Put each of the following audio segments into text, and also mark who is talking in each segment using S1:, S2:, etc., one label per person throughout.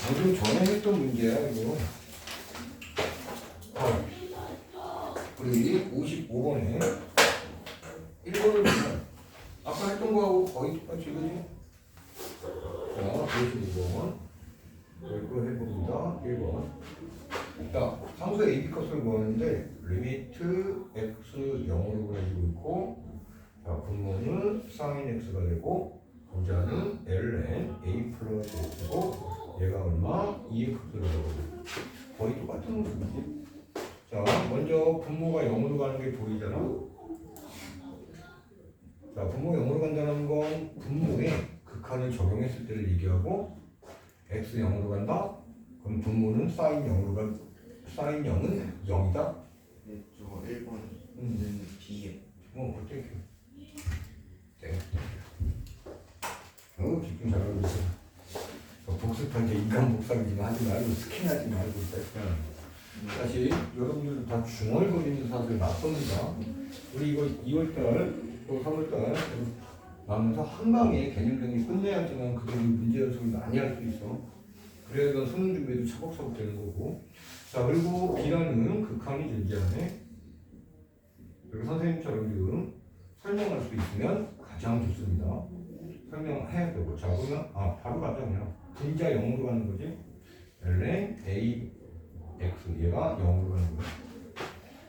S1: 방금 전에 했던 문제야 이거. 우리 55번에 1번을 보면 아까 했던 거하고 거의 똑같이 그지? 자, 55번 이거 해봅니다. 1번. 자, 상수 AB 값을 구하는데 리미트 x 0으로 그려지고 있고, 자, 분모는 sin x가 되고 분자는 ln a 플러스 x고 얘가 얼마? 2x를 들어가고 거의 똑같은 거지. 자, 먼저 분모가 0으로 가는 게 보이잖아. 자, 분모가 0으로 간다는 건 분모에 극한을 적용했을 때를 얘기하고, x 0으로 간다? 그럼 분모는 sin 0으로 간, sin 0은 0이다?
S2: 네, 저 1번은 B예요.
S1: 어떻게? 네. 집중 잘하고 있어. 복습할 때 인간 복사기만 하지 말고 스캔하지 말고 다시 여러분들 다 중얼거리는 사실 맞습니다. 우리 이거 2월달 또 3월달 나면서 한 방에 개념 정리 끝내야지만 그게 문제 연습을 많이 할 수 있어. 그래야 넌 수능 준비에도 차곡차곡 되는 거고. 자, 그리고 B라는 극한이 존재하네. 그리고 선생님처럼 지금 설명할 수 있으면 가장 좋습니다. 설명해야 되고. 자, 그러면 바로 가자 그냥. 분자 0으로 가는 거지. ln a x 얘가 0으로 가는 거야.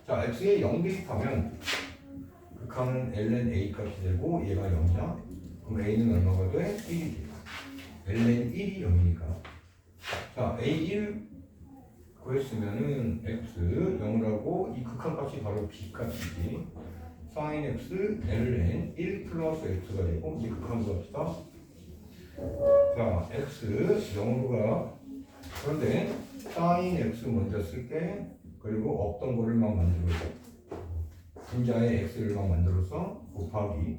S1: 자, x에 0 대입하면 극한은 ln a 값이 되고 얘가 0이야. 그럼 a는 얼마가 돼? 1이 돼. ln 1이 0이니까. 자, a1 구했으면은 x 0을 하고 이 극한 값이 바로 b 값이지. sin x ln 1 플러스 x가 되고 이제 극한 값이다. 자, x 0으로 가. 그런데 sin x 먼저 쓸게. 그리고 없던 거를 막 만들어줘. 분자의 x를 막 만들어서 곱하기.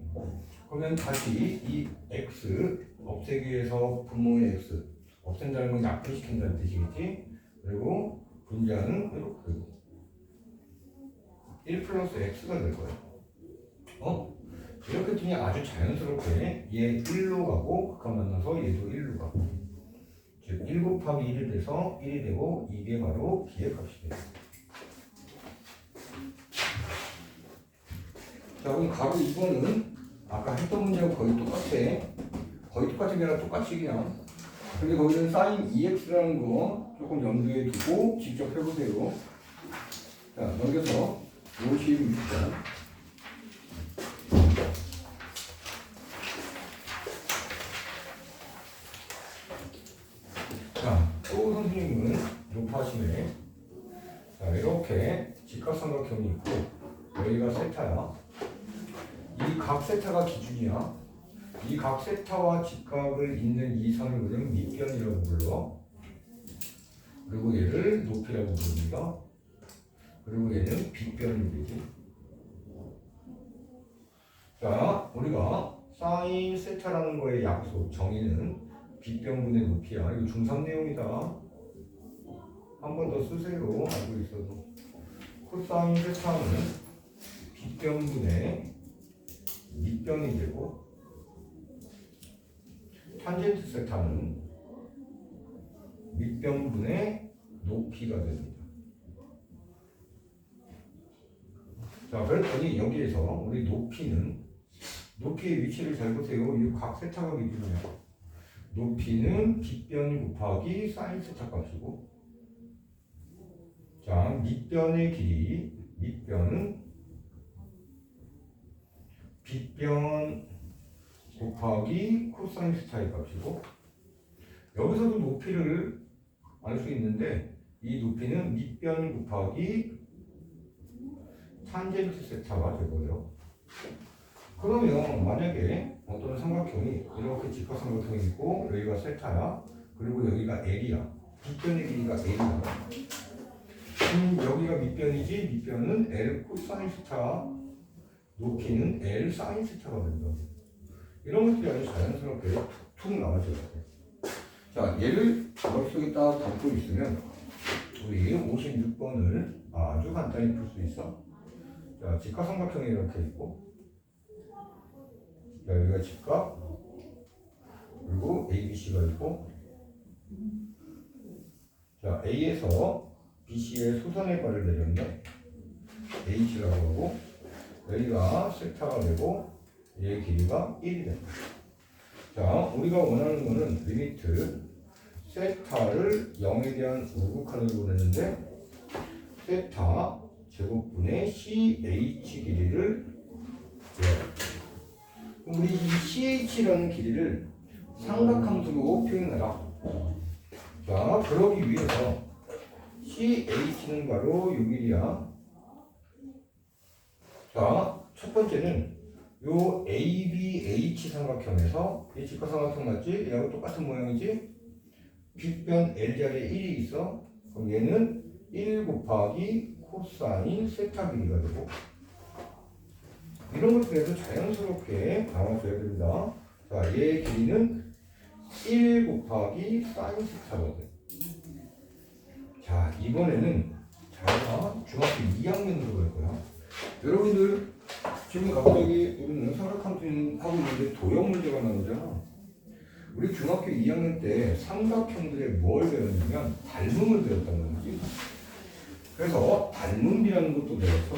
S1: 그러면 다시 이 x 없애기 위해서 분모의 x 없앤다는 건 약분시킨다는 뜻이겠지. 그리고 분자는 이렇게 1 플러스 x가 될 거야. 이렇게 되니 아주 자연스럽게 얘 1로 가고 극한 만나서 얘도 1로 가고, 즉 1 곱하기 1이 돼서 1이 되고 이게 바로 b의 값이 돼요. 자, 그럼 가로 2번은 아까 했던 문제하고 거의 똑같아. 거의 똑같은 게 아니라 똑같이 그냥. 근데 거기는 sin 2x라는 거 조금 염두에 두고 직접 해보세요. 자, 넘겨서 56번. 자, 또 선생님은 높아심에 자, 이렇게 직각삼각형이 있고 여기가 세타야. 이 각 세타가 기준이야. 이 각 세타와 직각을 잇는 이 선을 우리는 밑변이라고 불러. 그리고 얘를 높이라고 부릅니다. 그리고 얘는 빗변이 되지. 자, 우리가 사인 세타라는 거의 약속 정의는 빗변분의 높이야. 이거 중3 내용이다. 한 번 더 쓰세요. 알고 있어도. 코사인 세타는 빗변분의 밑변이 되고, 탄젠트 세타는 밑변분의 높이가 됩니다. 자, 그랬더니 여기에서 우리 높이의 위치를 잘 보세요. 이 각 세타가 기준이야. 높이는 빗변 곱하기 사인 세타 값이고, 자, 밑변의 길이, 밑변은 빗변 곱하기 코사인 세타의 값이고, 여기서도 높이를 알 수 있는데 이 높이는 밑변 곱하기 탄젠트 세타가 되고요. 그러면 만약에 어떤 삼각형이 이렇게 직각삼각형이 있고 여기가 세타야. 그리고 여기가 L이야. 빗변의 길이가 L이야. 여기가 밑변이지. 밑변은 L 코사인 세타, 높이는 L 사인 세타가 된다. 이런 것들이 아주 자연스럽게 툭툭 나와줘야 돼. 자, 얘를 머릿속에 딱 담고 있으면 우리 56번을 아주 간단히 풀 수 있어. 자, 직각삼각형이 이렇게 있고, 여기가 직각, 그리고 ABC가 있고, 자, A에서 BC의 수선의 발을 내렸네. H라고 하고 여기가 세타가 되고 얘의 길이가 1이 된다. 자, 우리가 원하는 거는 리미트 세타를 0에 대한 우극한을 보냈는데 세타 제곱분의 CH 길이를 그럼 우리 이 CH라는 길이를 삼각함수로 표현해라. 자, 그러기 위해서 CH는 바로 요 길이야. 자, 첫 번째는 요 ABH 삼각형에서 이 직각삼각형 맞지? 얘하고 똑같은 모양이지? 빗변 L자리에 1이 있어. 그럼 얘는 1 곱하기 코사인 세타 길이가 되고 이런 것들에서 자연스럽게 나와줘야 됩니다. 자, 얘의 길이는 1 곱하기 사인 세타거든. 자, 이번에는 자가 중학교 2학년으로 갈 거야. 여러분들 지금 갑자기 우리는 삼각함수 하고 있는데 도형 문제가 나오잖아. 우리 중학교 2학년 때 삼각형들의 뭘 배웠냐면 닮음을 배웠단 말이지. 그래서 닮음이라는 것도 배웠어.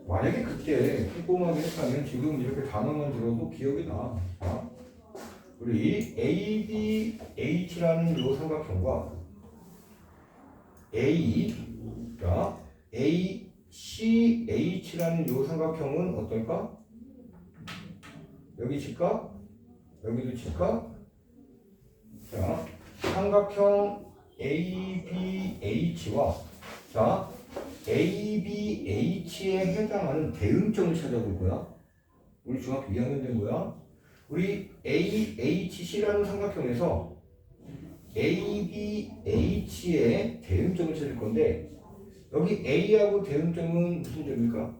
S1: 만약에 그때 꼼꼼하게 했다면 지금 이렇게 단어만 들어도 기억이 나. 자, 우리 ABH라는 요 삼각형과 자, ACH라는 요 삼각형은 어떨까? 여기 직각, 여기도 직각. 자, 삼각형 ABH와 자, ABH에 해당하는 대응점을 찾아볼 거야. 우리 중학교 2학년 된 거야. 우리 AHC라는 삼각형에서 ABH의 대응점을 찾을 건데 여기 A하고 대응점은 무슨 점일까?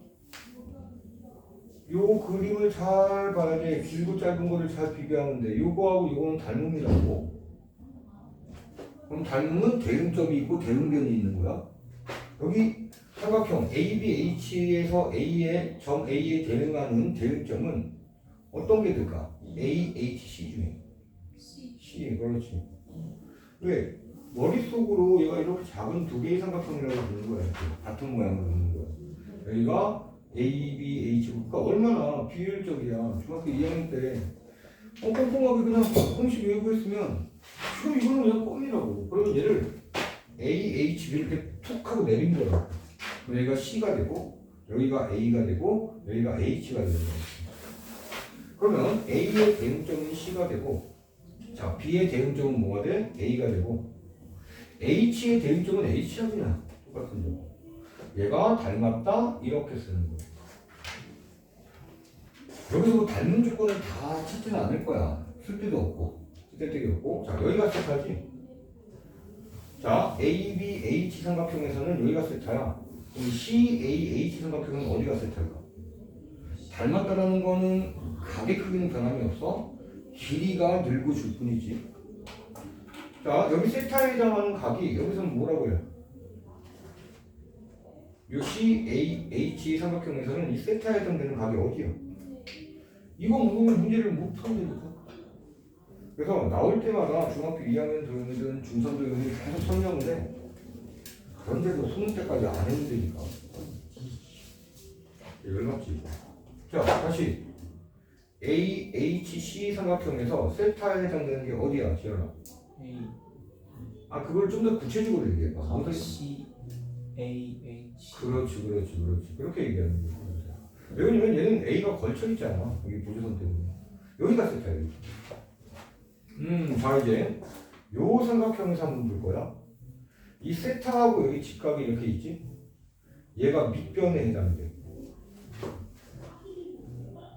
S1: 요 그림을 잘 봐야 돼. 길고 짧은 거를 잘 비교하는데 요거하고 요거는 닮음이라고. 그럼 닮음은 대응점이 있고 대응변이 있는 거야. 여기 삼각형 ABH에서 A의 점 A에 대응하는 대응점은 어떤 게 될까? AHC 중에 C. 그렇지. 왜? 머릿속으로 얘가 이렇게 작은 두 개의 삼각형이라고 부르는 거야. 같은 모양으로 부르는 거야. 여기가 ABH 그러니까 얼마나 비효율적이야. 중학교 2학년 때 꼼꼼하게 그냥 공식 외우고했으면 지금 이거는 그냥 껌이라고. 그러면 얘를 AHB 이렇게 툭 하고 내린 거야. 그럼 여기가 C가 되고 여기가 A가 되고 여기가 H가 되는 거야. 그러면 A의 대응점은 C가 되고 자, B의 대응점은 뭐가 돼? A가 되고 H의 대응점은 H야 그냥 똑같은 거. 얘가 닮았다 이렇게 쓰는 거야. 여기서 뭐 닮은 조건을 다 찾지는 않을 거야. 쓸데도 없고 쓸데도 없고. 자, 여기가 세타지. 자, ABH 삼각형에서는 여기가 세타야. 그럼 CAH 삼각형은 어디가 세타일까? 닮았다라는 거는 각의 크기는 변함이 없어. 길이가 늘고 줄 뿐이지. 자, 여기 세타에 해당하는 각이 여기서는 뭐라고 해요? 요 CAH 삼각형에서는 이 세타에 해당되는 각이 어디야? 이거 모르면 문제를 못 푼다니까. 그래서 나올 때마다 중학교 2학년 도형이든 중3 도형이든 계속 설명을 해. 그런데도 수능 때까지 안 해도 되니까. 열받지. 자, 다시 AHC 삼각형에서 세타에 해당되는 게 어디야, 지현아?
S2: A
S1: 아, 그걸 좀 더 구체적으로 얘기해봐.
S2: C A H.
S1: 그렇지. 그렇게 얘기하는 거야. 왜냐면 얘는 A가 걸쳐 있잖아. 여기 부주선 때문에. 여기가 세타야. 자, 이제 요 삼각형에서 한번 볼 거야. 이 세타하고 여기 직각이 이렇게 있지? 얘가 밑변에 해당돼.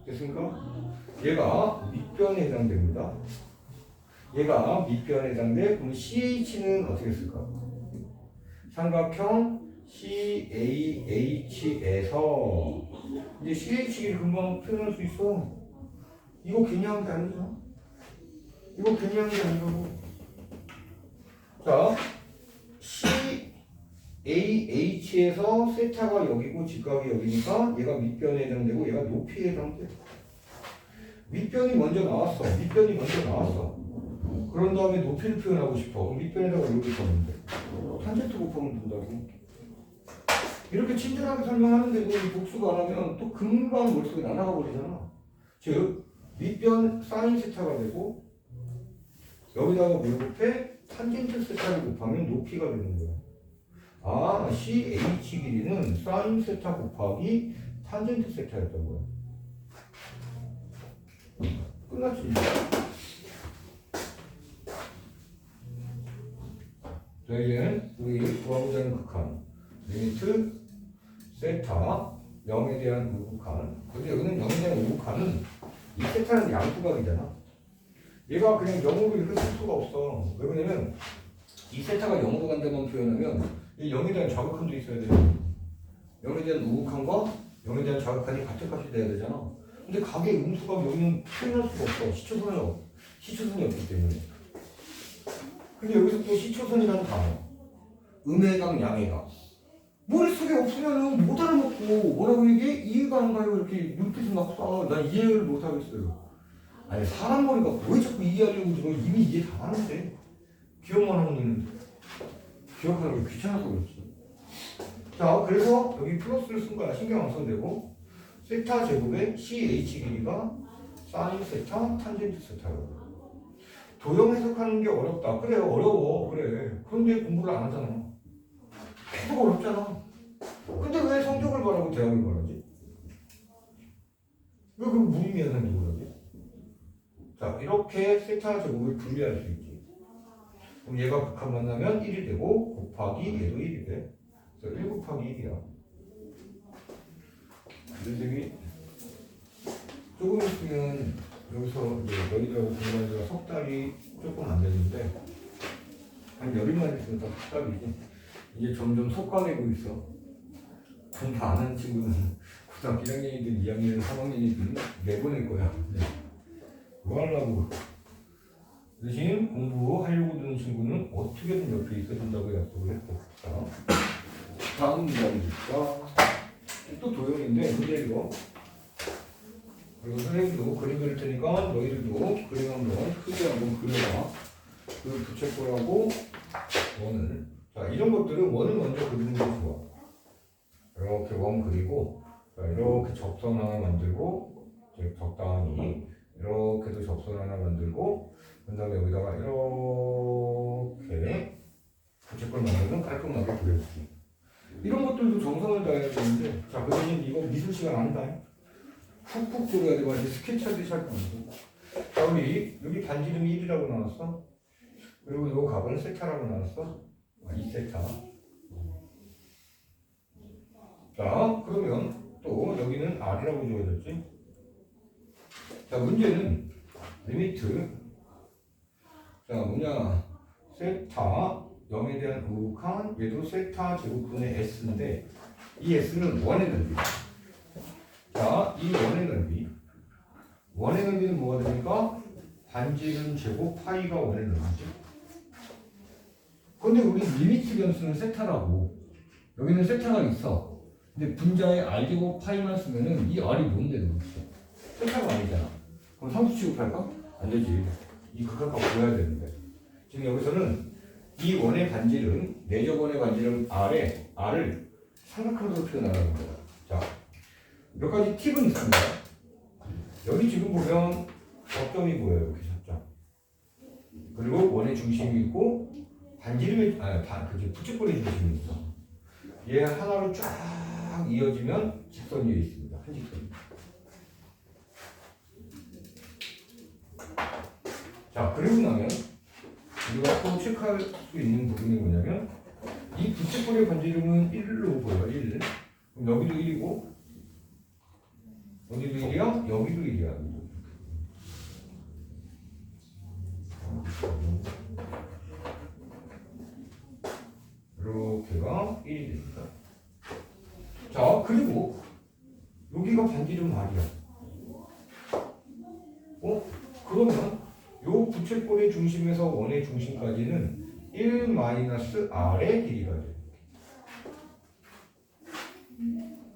S1: 됐습니까? 얘가 밑변에 해당됩니다. 얘가 밑변에 해당돼. 그럼 CH는 어떻게 쓸까? 삼각형 CAH에서 이제 CH를 금방 표현할 수 있어. 이거 괜히 한 게 아니죠. 이거 괜히 한 게 아니고. 자, CAH에서 세타가 여기고 직각이 여기니까 얘가 밑변에 해당되고 얘가 높이에 해당돼. 밑변이 먼저 나왔어. 그런 다음에 높이를 표현하고 싶어. 밑변에다가 이렇게 썼는데 탄젠트 곱하면 된다고. 이렇게 친절하게 설명하는데도 이 복수가 안 하면 또 금방 머릿속에 날아가 버리잖아. 즉 밑변 사인 세타가 되고 여기다가 뭘 곱해? 탄젠트 세타를 곱하면 높이가 되는 거야. 아, CH 길이는 사인 세타 곱하기 탄젠트 세타였던 거야. 끝났지. 자, 이제 우리 구하고자 하는 극한 리미트 세타 0에 대한 우극한. 근데 여기는 0에 대한 우극한은 이 세타는 양수각이잖아. 얘가 그냥 0으로 이렇게 쓸 수가 없어. 왜 그러냐면 이 세타가 0으로 간다만 표현하면 이 0에 대한 좌극한도 있어야 돼. 0에 대한 우극한과 0에 대한 좌극한이 같은 값이 돼야 되잖아. 근데 각의 음수가 여기는 표현할 수가 없어. 시초선이 없기 때문에. 근데 여기서 또 시초선이라는 단어. 음해각, 양해각. 머릿속에 없으면은 못 알아먹고 뭐라고 얘기해? 이해가 안 가요. 이렇게 눈빛을 막 쏴. 난 이해를 못 하겠어요. 아니 사람 머리가 왜 자꾸 이해하려고 들어? 이미 이해 다 하는데 기억만 하면 되는데 기억하는 게 귀찮아서 그렇지. 자 그래서 여기 플러스를 쓴 거야. 신경 안 써도 되고 세타 제곱의 CH 길이가 사인 세타 탄젠트 세타라고. 도형 해석하는 게 어렵다. 그래 어려워. 그래. 그런데 공부를 안 하잖아. 계속 어렵잖아. 근데 왜 성적을 바라고 대학을 바라지? 왜 그 무의미한 행동을 하지? 자 이렇게 세타 제곱을 분리할 수 있지. 그럼 얘가 극한 만나면 1이 되고 곱하기 얘도 1이 돼. 그래서 1 곱하기 1이야. 선생님이 조금 있으면 여기서 이제 너희들하고 공부한 지가 석 달이 조금 안 됐는데 한 열흘만 있으면 다 석 달이지. 이제 점점 속가내고 있어. 공부 안 하는 친구는 고등학교 1학년이든 2학년이든 3학년이든 내보낼 거야. 네. 뭐 하려고. 대신 공부하려고 드는 친구는 어떻게든 옆에 있어준다고 약속을 했고. 자, 다음 문제입니다. 또 도형인데 문제 이거. 그리고 선생님도 그림 그릴 테니까 너희들도 그림 한번 크게 한번 그려봐. 그 부채꼴하고 원을. 자 이런 것들은 원을 먼저 그리는 게 좋아. 이렇게 원 그리고 자, 이렇게 접선 하나 만들고 적당히 이렇게도 접선 하나 만들고 그 다음에 여기다가 이렇게 부채꼴 만들면 깔끔하게 그려주기. 이런 것들도 정성을 다해야 되는데 자 그 대신 이거 미술 시간 아니다. 훅훅 들어야 돼. 완전 스케치하듯이 할 거야. 자 우리 여기 반지름이 1이라고 나왔어. 그리고 이 값은 세타라고 나왔어. 이 세타. 자 그러면 또 여기는 R이라고 주어졌지. 자 문제는 리미트 자 뭐냐 세타 0에 대한 우극한 얘도 세타 제곱분의 S인데 이 S는 원의 넓이. 자 이 원의 넓이 원의 넓이는 뭐가 됩니까? 반지름 제곱 파이가 원의 넓이지. 근데 우리 리미트 변수는 세타라고. 여기는 세타가 있어. 근데 분자에 R제곱 파이만 쓰면은 이 R이 뭔데 도대체? 세타가 아니잖아. 그럼 상수 취급할까? 안 되지. 이 극한값 보여야 되는데. 지금 여기서는 이 원의 반지름, 내접원의 반지름 R을 삼각형으로 표현하는 거야. 자, 몇 가지 팁은 있습니다. 여기 지금 보면 접점이 보여요. 이렇게 접점. 그리고 원의 중심이 있고 반지름의 부채꼴의 중심이 있어. 얘 하나로 쫙 이어지면 직선이 있습니다. 한 직선. 자 그리고 나면 우리가 또 체크할 수 있는 부분이 뭐냐면 이 부채꼴의 반지름은 1로 보여. 1. 그럼 여기도 1이고 여기도 1이야. 여기도 1이야. 이렇게가 1이 됩니다. 자 그리고 여기가 반지름 R이야. 그러면 요 부채꼴의 중심에서 원의 중심까지는 1-R의 길이가 돼요.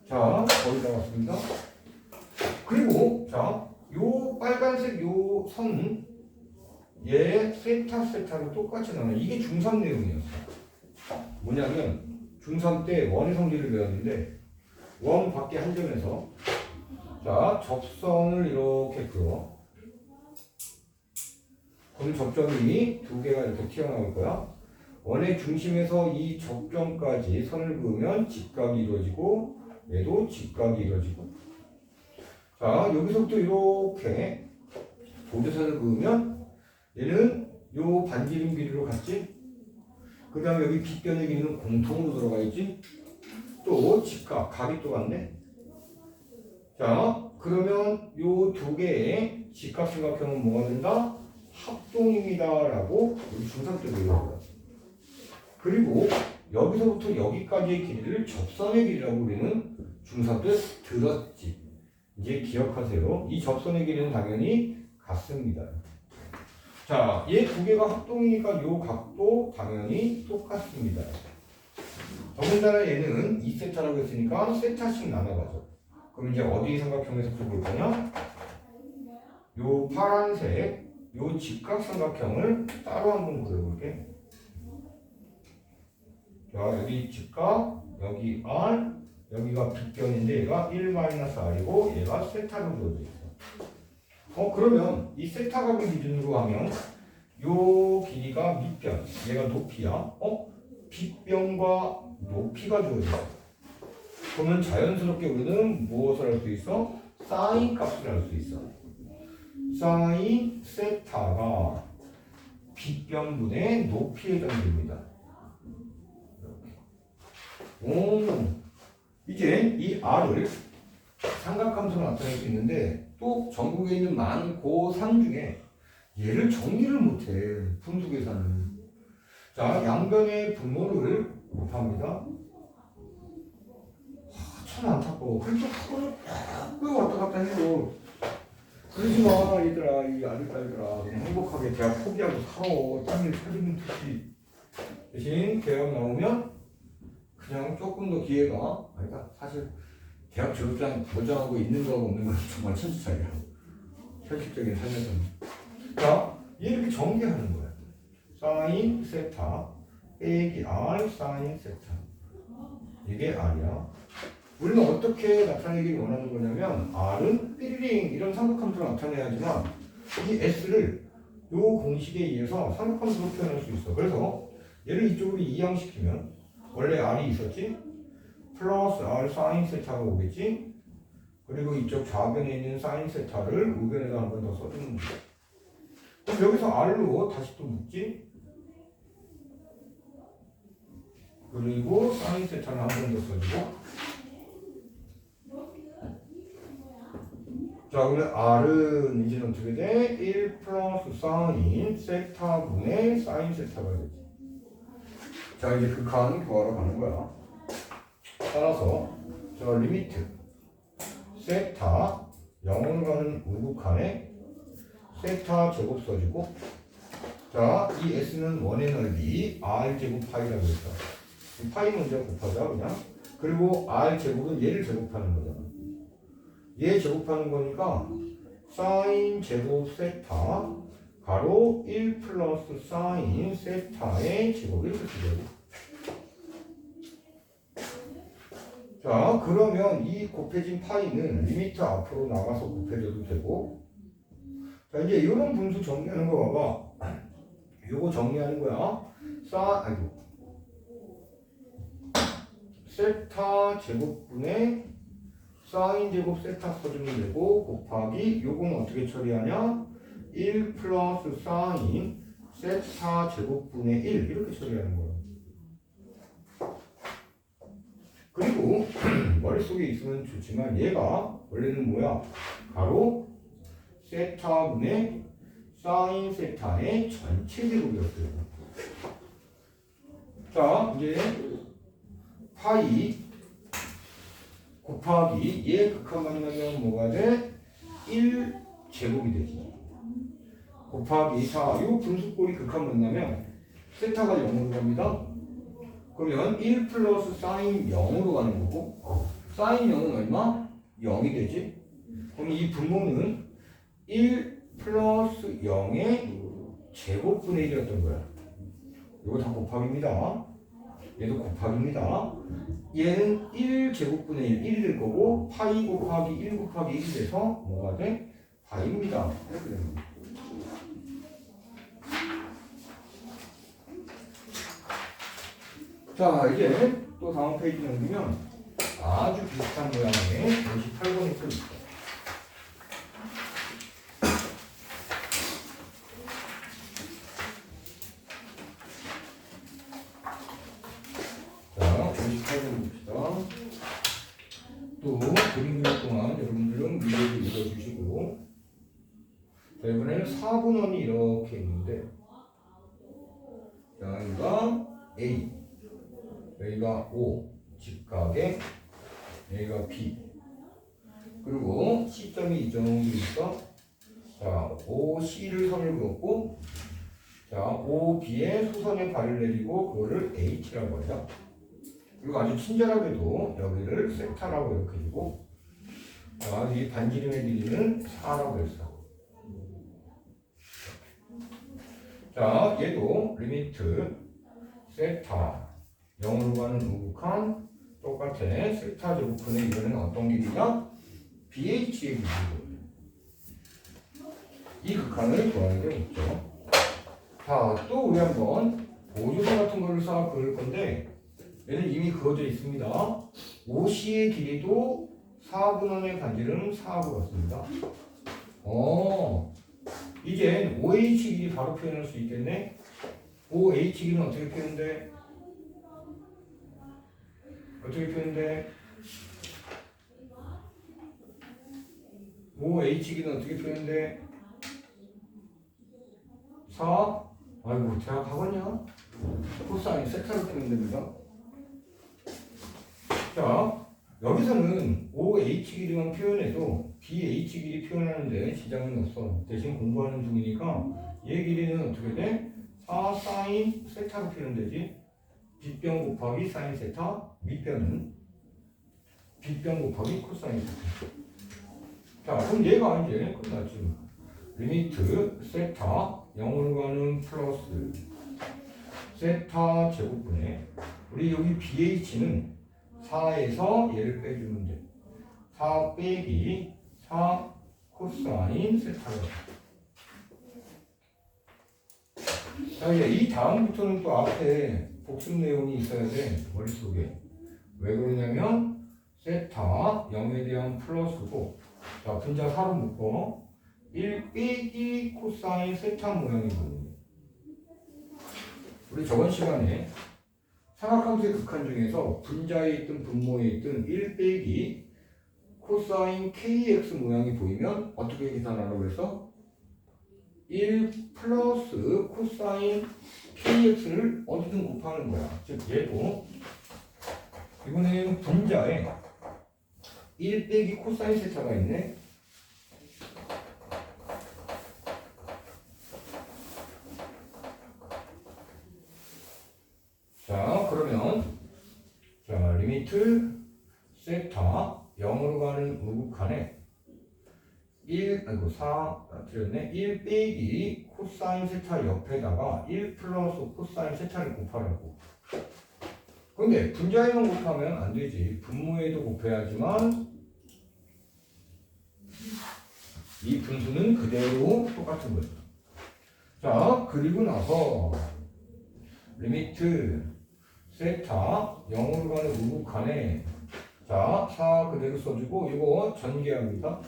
S1: 자 거의 다 왔습니다. 그리고 자 요 빨간색 요 선 얘 세타로 똑같이 나와요. 이게 중3 내용이었어. 뭐냐면 중3 때 원의 성질을 배웠는데 원 밖에 한 점에서 자 접선을 이렇게 그어. 그럼 접점이 두 개가 이렇게 튀어나올 거야. 원의 중심에서 이 접점까지 선을 그으면 직각이 이루어지고 얘도 직각이 이루어지고 자 여기서부터 이렇게 도대선을 그으면 얘는 요 반지름 길이로 갔지. 그 다음에 여기 빗변의 길이는 공통으로 들어가 있지. 또 직각 각이 또 같네. 자 그러면 요 두 개의 직각삼각형은 뭐가 된다? 합동입니다 라고 우리 중3 때 배운 거야. 그리고 여기서부터 여기까지의 길이를 접선의 길이라고 우리는 중3 때 들었지. 이제 기억하세요. 이 접선의 길이는 당연히 같습니다. 자, 얘 두 개가 합동이니까 요 각도 당연히 똑같습니다. 더군다나 얘는 2세타라고 했으니까 세타씩 나눠가죠. 그럼 이제 어디 삼각형에서 풀어볼 거냐? 요 파란색 요 직각삼각형을 따로 한번 그려볼게. 자 여기 직각, 여기 R, 여기가 빗변인데 얘가 1-R이고 얘가 세타로 그려져 있어. 그러면 이 세타 각을 기준으로 하면 요 길이가 밑변, 얘가 높이야. 빗변과 높이가 주어져. 그러면 자연스럽게 우리는 무엇을 할 수 있어? 사인 값을 알 수 있어. 사인 세타가 빗변분의 높이에 해당됩니다. 이제 이 R을 삼각함수로 나타낼 수 있는데 또 전국에 있는 많고 산 중에 얘를 정리를 못해. 분수 계산을. 자 양변의 분모를 곱합니다. 참 안타까워. 그래서 그걸 왜 왔다 갔다 해요. 그러지 마 얘들아, 이 아들딸들아. 그냥 행복하게 대학 포기하고 살아. 딴일 찾으면 되지. 대신 대학 나오면 그냥 조금 더 기회가, 그러니까 사실 대학 졸업장 보장하고 있는 거하고 없는 건 정말 천지 차이야. 현실적인 삶에서는. 자, 이렇게 전개하는 거야. 사인 세타 빼기 R 사인 세타. 이게 R이야. 우리는 어떻게 나타내길 원하는 거냐면 R은 삐리링 이런 삼각함수로 나타내야지만 이 S를 요 공식에 의해서 삼각함수로 표현할 수 있어. 그래서 얘를 이쪽으로 이항시키면 원래 R이 있었지? 플러스 R 사인 세타가 오겠지? 그리고 이쪽 좌변에 있는 사인 세타를 우변에다 한 번 더 써주는 거야. 그럼 여기서 R로 다시 또 묶지? 그리고 사인 세타를 한 번 더 써주고 자 그러면 R은 이제는 어떻게 돼? 1 플러스 사인 세타분의 사인 세타가 되지. 자 이제 극한 구하러 가는 거야. 따라서 저 리미트 세타 0으로 가는 우극한에 세타 제곱 써주고 자 이 S는 원의 넓이 R 제곱 파이라고 했다. 이 파이 먼저 곱하자 그냥. 그리고 R 제곱은 얘를 제곱하는 거잖아. 얘 제곱하는 거니까 사인 제곱 세타 가로 1 플러스 사인 세타의 제곱 이렇게 쓰자고. 자 그러면 이 곱해진 파이는 리미트 앞으로 나가서 곱해줘도 되고 자 이제 이런 분수 정리하는 거 봐봐. 요거 정리하는 거야. 세타 제곱분의 사인 제곱 세타 써주면 되고 곱하기 요거는 어떻게 처리하냐 1 플러스 사인 세타 제곱분의 1 이렇게 처리하는 거야. 그리고 머릿속에 있으면 좋지만 얘가 원래는 뭐야 가로 세타분의 사인 세타의 전체 제곱이었어요. 자 이제 파이 곱하기 얘 극한 만나면 뭐가 돼? 1 제곱이 되지. 곱하기 자, 요 분수꼴이 극한 만나면 세타가 0으로 갑니다. 그러면 1 플러스 사인 0으로 가는 거고 사인 0은 얼마? 0이 되지. 그럼 이 분모는 1 플러스 0의 제곱분의 1이었던 거야. 이거 다 곱하기입니다. 얘도 곱하기입니다. 얘는 1제곱분의 1이 될 거고 파이 곱하기 1 곱하기 1이 돼서 뭐가 돼? 파이입니다. 이렇게 되는 거야. 자, 이제 또 다음 페이지 넘기면 아주 비슷한 모양의 58번이 또 있어요. 자, 58번 봅시다. 또 그림 그릴 동안 여러분들은 문제를 읽어주시고, 자, 이번에는 4분원이 이렇게 있는데, 자, 여기가 A, 여기가 O, 직각에 여기가 B, 그리고 C점이 이 정도 있어. 자, OC를 선을 그었고, 자, OB에 수선의 발을 내리고 그거를 H라고 하자. 그리고 아주 친절하게도 여기를 세타라고 이렇게 주고, 자, 이 반지름의 길이는 4라고 했어. 자, 얘도 리미트 세타 0으로 가는 우극한 똑같아. 세타 제곱분의 이거는 어떤 길이냐? BH의 길이거든요. 이 극한을 구하는 게 있죠. 자, 또 우리 한번 보조선 같은 거를 쌓아 그릴 건데, 얘는 이미 그어져 있습니다. OC의 길이도 4분원의 반지름 4하고 같습니다. 이제 OH 길이 바로 표현할 수 있겠네. OH 길이는 어떻게 표현돼? 어떻게 표현돼? OH 길이는 어떻게 표현돼? 4? 아이고, 대학 가봤냐? 코사인 세타로 표현됩니다. 자, 여기서는 OH 길이만 표현해도 BH 길이 표현하는데 지장은 없어. 대신 공부하는 중이니까 얘 길이는 어떻게 돼? 4 사인 세타로 표현되지. 빗변 곱하기 사인 세타, 밑변은 빗변 곱하기 코사인 세타. 자, 그럼 얘가 이제 끝났지. 리미트 세타 0으로 가는 플러스 세타 제곱분의 우리 여기 BH는 4에서 얘를 빼주면 돼. 4 빼기 4 코사인 세타가. 자, 이제 이 다음부터는 또 앞에 복습 내용이 있어야 돼. 머릿속에. 왜 그러냐면 세타 0에 대한 플러스고, 자, 분자 4로 묶어 1 빼기 코사인 세타 모양이거든요. 우리 저번 시간에 삼각함수의 극한 중에서 분자에 있든 분모에 있든 1 빼기 코사인 KX 모양이 보이면 어떻게 계산하라고 해서 1 플러스 코사인 KX를 어디든 곱하는 거야. 즉 얘도 이번에는 분자에 1 빼기 코사인 세타가 있네. 자, 그러면 자, 리미트 세타 0으로 가는 우극한에 1 빼기 코사인 세타 옆에다가 1 플러스 코사인 세타를 곱하라고. 근데 분자에만 곱하면 안 되지. 분모에도 곱해야지만 이 분수는 그대로 똑같은 거죠. 자, 그리고 나서 리미트 세타 0으로 가는 우극한에 자, 4 그대로 써주고 이거 전개합니다.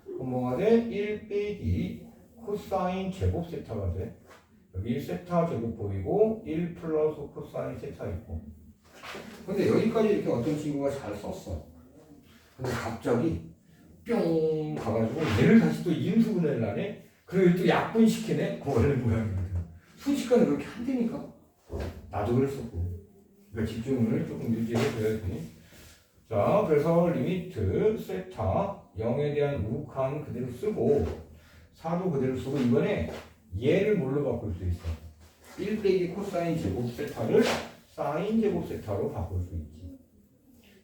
S1: 그럼 뭐가 돼? 1 빼기 코사인 제곱 세타가 돼. 여기 세타 제곱 보이고 1 플러스 코사인 세타 있고. 근데 여기까지 이렇게 어떤 친구가 잘 썼어. 근데 갑자기 뿅 가가지고 얘를 다시 또 인수분해를 하네. 그리고 또 약분시키네. 그거 원래 모양이거든. 순식간에 그렇게 한다니까. 나도 그랬었고. 그러니까 집중을 조금 유지해줘야지. 자, 그래서 리미트 세타 0에 대한 우극한 그대로 쓰고 4도 그대로 쓰고 이번에 얘를 뭘로 바꿀 수 있어? 1 빼기 코사인 제곱 세타를 사인 제곱 세타로 바꿀 수 있지.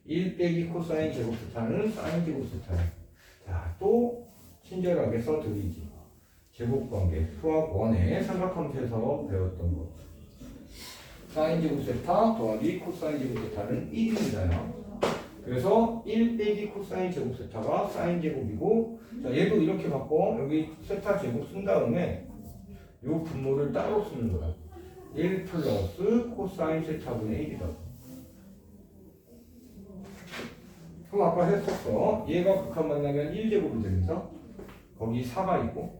S1: 1 빼기 코사인 제곱 세타는 사인 제곱 세타야. 자, 또 친절하게 써드리지. 제곱관계 수학 1의 삼각함수에서 배웠던 것. 사인 제곱 세타 더하기 코사인 제곱 세타는 1입니다. 그래서 1 빼기 코사인 제곱 세타가 사인 제곱이고, 자 얘도 이렇게 바꿔 여기 세타 제곱 쓴 다음에 요 분모를 따로 쓰는 거야. 1 플러스 코사인 세타분의 1이다. 그럼 아까 했었어. 얘가 극한 만나면 1제곱이 됩니다. 거기 4가 있고,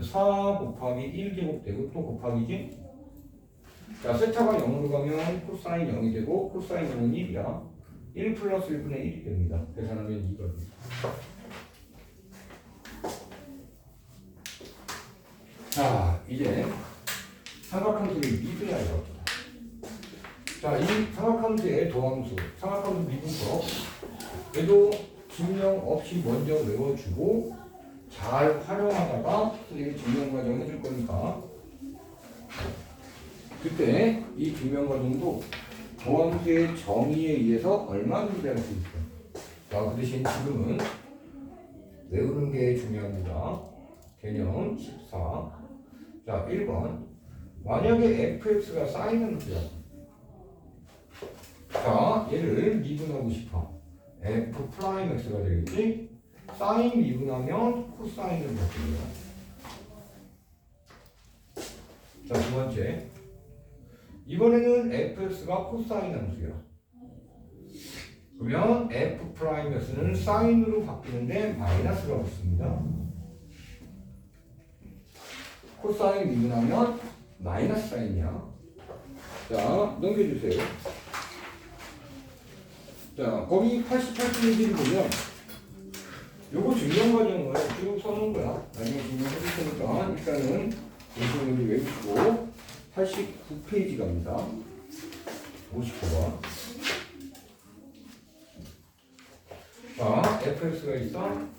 S1: 4 곱하기 1제곱 되고 또 곱하기지. 자, 세타가 0으로 가면 코사인 0이 되고 코사인 0은 1이야. 1 플러스 1분의 1이 됩니다. 계산하면 이거입니다. 자, 이제 삼각함수를 미분해야 되겠다. 자, 이 삼각함수의 도함수, 삼각함수 미분법, 얘도 증명 없이 먼저 외워주고 잘 활용하다가 선생님이 증명 과정 해줄 거니까 그때 이 증명 과정도 도함수의 정의에 의해서 얼마든지 할 수 있어요. 자, 그 대신 지금은 외우는 게 중요합니다. 개념 14. 자, 1번. 만약에 fx가 사인 함수야. 자, 얘를 미분하고 싶어. f 프라임 x가 되겠지? 사인 미분하면 코사인을 바꿉니다. 자, 두 번째. 이번에는 fx가 코사인 함수야. 그러면 f 프라임 x는 사인으로 바뀌는데 마이너스가 붙습니다. 코사인 미분하면 마이너스 사인이야. 자, 넘겨주세요. 자, 거기 88페이지를 보면 요거 증명 과정을 쭉 써놓은 거야. 나중에 증명해 줄 테니까 일단은 요즘을 외우시고 89페이지 갑니다. 59번. 자, fx가 있어.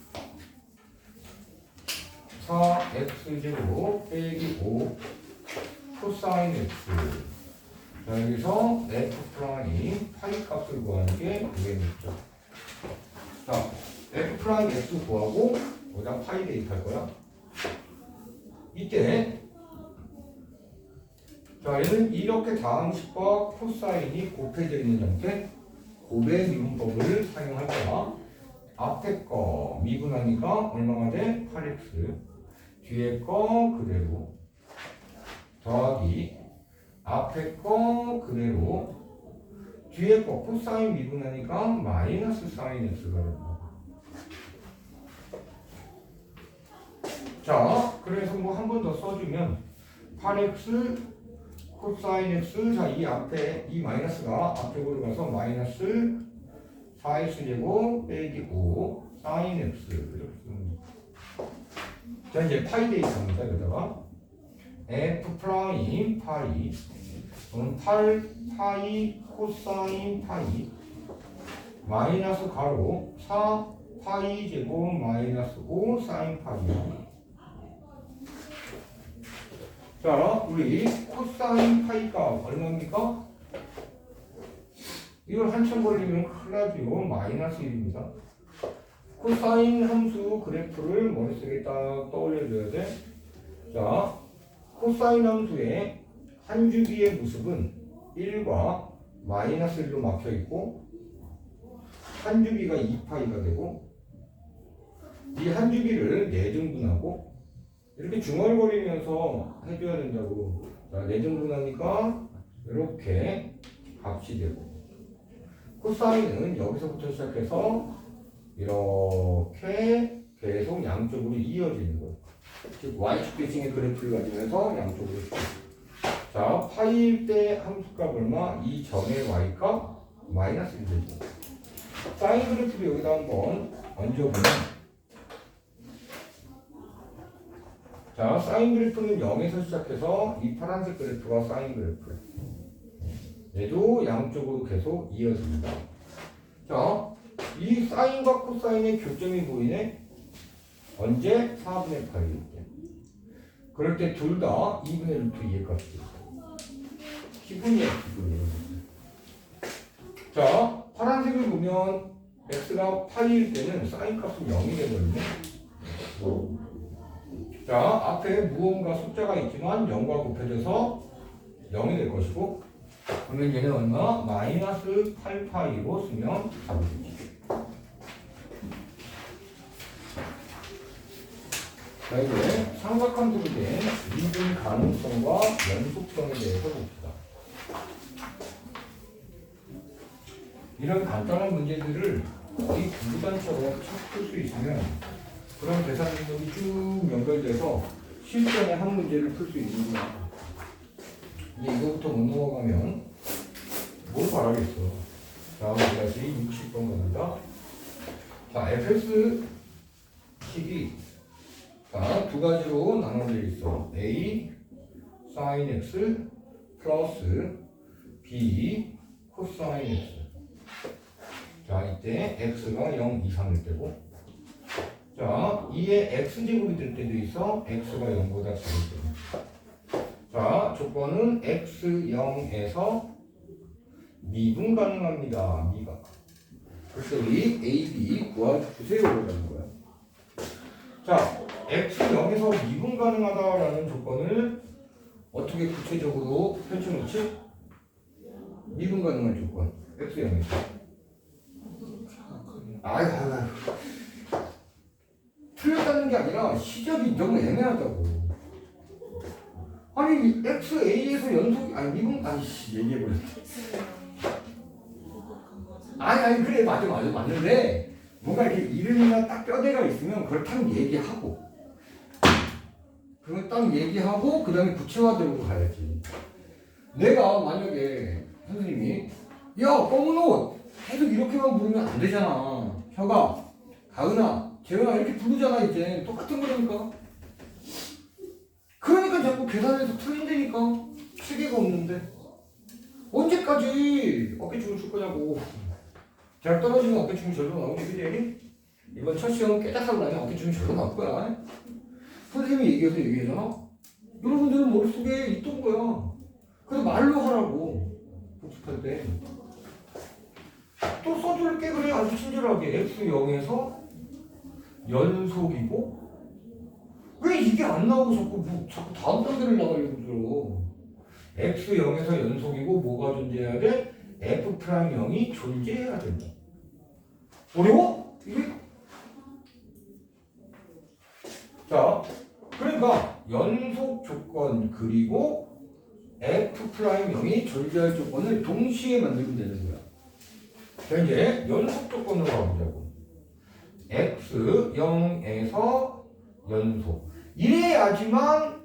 S1: 4x제곱 빼기 5 코사인 x. 자, 여기서 f 프라임 파이 값을 구하는 게 되겠죠. 자, f 프라임 x 구하고 여기다 파이 대입할 거야. 이때 자, 얘는 이렇게 다항식과 코사인이 곱해져 있는 형태 곱의 미분법을 사용할 거야. 앞에 거 미분하니까 얼마가 돼? 8x. 뒤에 거 그대로 더하기 앞에 거 그대로 뒤에 거 코사인 미분하니까 마이너스 사인 x가 된다. 자, 그래서 뭐 한 번 더 써주면 8x 코사인 x. 자, 이 앞에 이 마이너스가 앞쪽으로 가서 마이너스 4x제곱 빼기 5 사인 x 이렇게 쓰는 거예요. 자, 이제 파이 대입합니다. 여기다가 f 프라임 파이 8 파이 코사인 파이 마이너스 가로 4 파이 제곱 마이너스 5 사인 파이. 자, 우리 코사인 파이가 얼마입니까? 이걸 한참 걸리면 큰일 나죠. 마이너스 1입니다. 코사인 함수 그래프를 머릿속에 딱 떠올려줘야 돼. 자, 코사인 함수의 한 주기의 모습은 1과 마이너스 1로 막혀 있고 한 주기가 2파이가 되고 이 한 주기를 4등분하고 이렇게 중얼거리면서 해줘야 된다고. 자, 4등분하니까 이렇게 값이 되고 코사인은 여기서부터 시작해서 이렇게 계속 양쪽으로 이어지는 거예요. 즉 y축 대칭의 그래프를 가지면서 양쪽으로. 자, 파이일 때 함수값 얼마? 이 전의 y값 마이너스 1되죠. 사인 그래프를 여기다 한번 얹어보면 자, 사인 그래프는 0에서 시작해서 이 파란색 그래프가 사인 그래프. 얘도 양쪽으로 계속 이어집니다. 자, 이 사인과 코사인의 교점이 보이네? 언제? 4분의 8일 때. 그럴 때 둘 다 2분의 루트 2의 값이 있어요. 기분이에요, 기분이에요. 자, 파란색을 보면 x가 파이일 때는 사인 값은 0이 되거든요. 자, 앞에 무언가 숫자가 있지만 0과 곱해져서 0이 될 것이고, 그러면 얘는 얼마? 마이너스 8파이로 쓰면 답이 되지. 자, 이제 삼각함수로 된 미분 가능성과 연속성에 대해서 봅시다. 이런 간단한 문제들을 거의 구구단처럼 착 풀 수 있으면 그런 계산 능력이 쭉 연결돼서 실전에 한 문제를 풀 수 있는구나. 이제 이거부터 못 넘어가면 뭘 바라겠어. 자, 우리 다시 60번 갑니다. 자, fx 식이 자, 두 가지로 나눠져 있어. a sin x 플러스 b 코사인 x. 자, 이때 x가 0 이상일 때고, 자, 2의 x제곱이 될 때도 있어. x가 0보다 작을 때고. 자, 조건은 x0에서 미분 가능합니다. 미가. 그래서 우리 a, b 구해주세요 라는 거야. 자, x0에서 미분 가능하다라는 조건을 어떻게 구체적으로 펼쳐놓지? 미분 가능한 조건. x0에서. 아유, 틀렸다는 게 아니라 시작이 너무 애매하다고. 아니, xa에서 연속, 아니, 미분, 아니씨, 얘기해버렸어. 아니, 그래, 맞는데, 뭔가 이렇게 이름이나 딱 뼈대가 있으면 그걸 딱 얘기하고, 그걸 딱 얘기하고, 그 다음에 구체화되고 가야지. 내가 만약에 선생님이, 야, 검은 옷! 계속 이렇게만 부르면 안 되잖아. 혀가, 가은아, 재은아, 이렇게 부르잖아, 이제. 똑같은 거라니까. 그러니까 자꾸 계산해서 틀린다니까. 체계가 없는데. 언제까지 어깨춤을 출 거냐고. 대학 떨어지면 어깨춤이 절로 나오지, 그지? 이번 첫 시험 깨작하고 나면 어깨춤이 절로 나올 거야. 선생님이 얘기해서 얘기하잖아. 여러분들은 머릿속에 있던 거야. 그래서 말로 하라고. 복습할 때. 또 써줄게, 그래. 아주 친절하게. x0에서 연속이고, 왜 이게 안 나오고 자꾸 다음 단계를 나가려고 들어. x0에서 연속이고 뭐가 존재해야 돼? f'0이 존재해야 된다. 어려워? 이게? 자, 그러니까 연속 조건 그리고 f'0이 존재할 조건을 동시에 만들면 되는 거야. 자, 이제 연속 조건으로 가보자고. x0에서 연속. 이래야지만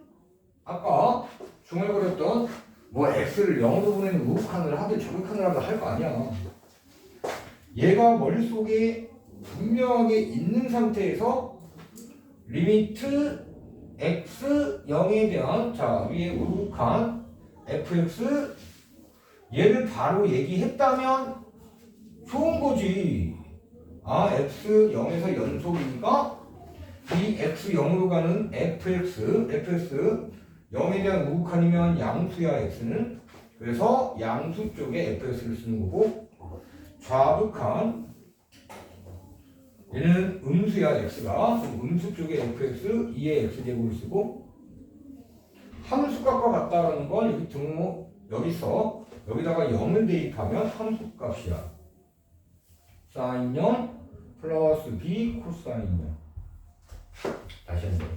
S1: 아까 중얼거렸던 뭐 x를 0으로 보내는 우극한을 하든 저극한을 하든 할 거 아니야. 얘가 머릿속에 분명하게 있는 상태에서 리미트 x 0에 대한 자 위에 우극한 fx 얘를 바로 얘기했다면 좋은 거지. 아, x 0에서 연속이니까 이 x0으로 가는 fx 0에 대한 우극한이면 양수야 x는. 그래서 양수 쪽에 fx를 쓰는 거고, 좌극한 얘는 음수야 x가. 음수 쪽에 fx 2의 x제곱을 쓰고, 함수값과 같다라는 건 여기 등호 여기서 여기다가 0을 대입하면 함수값이야. 사인 0 플러스 b 코사인 0. 다시 한번.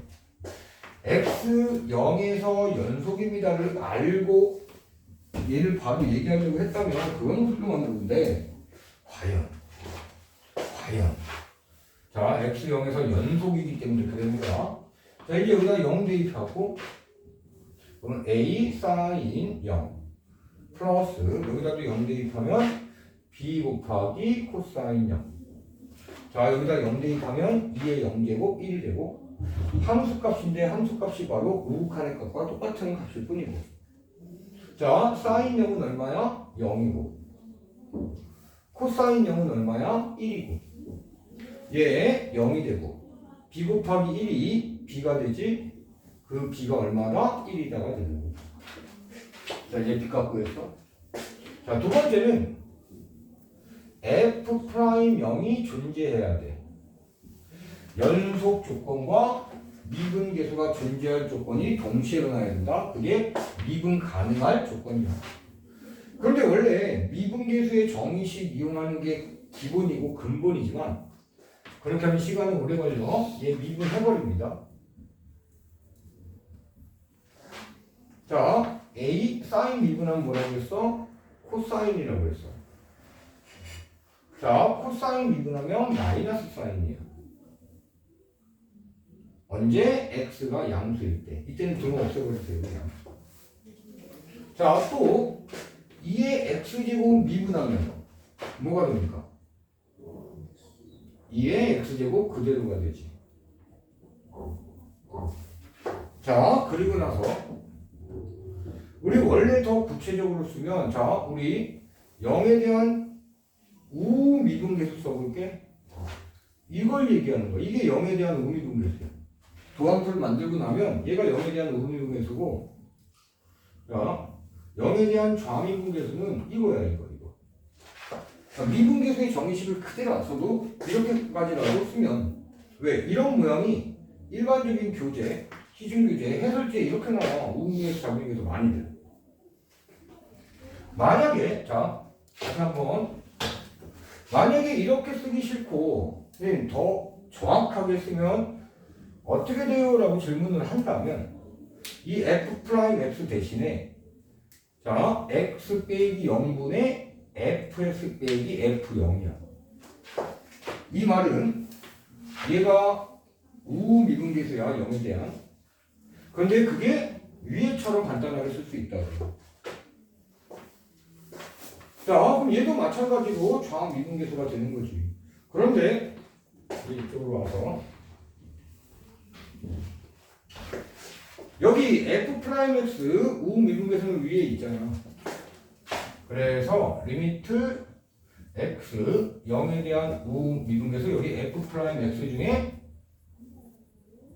S1: x0에서 연속입니다를 알고 얘를 바로 얘기하려고 했다면 그건 훌륭한 건데, 과연 자, x0에서 연속이기 때문에 그러는 거야. 자, 이제 여기다 0 대입하고, 그러면 a 사인 0 플러스 여기다도 0 대입하면 b 곱하기 코사인 0. 자, 여기다 0 대입하면 2의 0제곱 1이 되고, 함수값인데 함수값이 바로 우극한의 값과 똑같은 값일 뿐이고. 자, 사인 0은 얼마야? 0이고, 코사인 0은 얼마야? 1이고, 얘 0이 되고, b 곱하기 1이 b가 되지. 그 b가 얼마다? 1이다가 되는 거고. 자, 이제 b 값 구했어. 자, 두 번째는 f'0이 존재해야 돼. 연속 조건과 미분계수가 존재할 조건이 동시에 일어나야 된다. 그게 미분 가능할 조건이야. 그런데 원래 미분계수의 정의식 이용하는 게 기본이고 근본이지만 그렇게 하면 시간이 오래 걸려. 얘 미분해버립니다. 자, A 사인 미분하면 뭐라고 했어? 코사인이라고 했어. 자, 코사인 미분하면 마이너스 사인이에요. 언제? x가 양수일 때. 이때는 등호 없애버리세요. 그냥. 자, 또 2의 x제곱 미분하면 뭐가 됩니까? 2의 x제곱 그대로가 되지. 자, 그리고 나서 우리 원래 더 구체적으로 쓰면 자, 우리 0에 대한 우미분계수 써볼게. 이걸 얘기하는 거야. 이게 0에 대한 우미분계수야. 도함수를 만들고 나면 얘가 0에 대한 우미분계수고, 자, 0에 대한 좌미분계수는 이거야, 이거. 자, 미분계수의 정의식을 그대로 안 써도 이렇게까지라도 쓰면 왜? 이런 모양이 일반적인 교재, 시중교재, 해설지에 이렇게 나와. 우미분계수, 좌미분계수 많이들. 만약에 자, 다시 한번 만약에 이렇게 쓰기 싫고 더 정확하게 쓰면 어떻게 돼요? 라고 질문을 한다면 이 f'(x) 대신에 자, x 빼기 0분의 fx 빼기 f0이야. 이 말은 얘가 우미분계수야, 0에 대한. 그런데 그게 위에처럼 간단하게 쓸 수 있다고. 자, 그럼 얘도 마찬가지로 좌미분계수가 되는 거지. 그런데 이쪽으로 와서 여기 f'x 우미분계수는 위에 있잖아. 그래서 리미트 x 0에 대한 우미분계수 여기 f'x 중에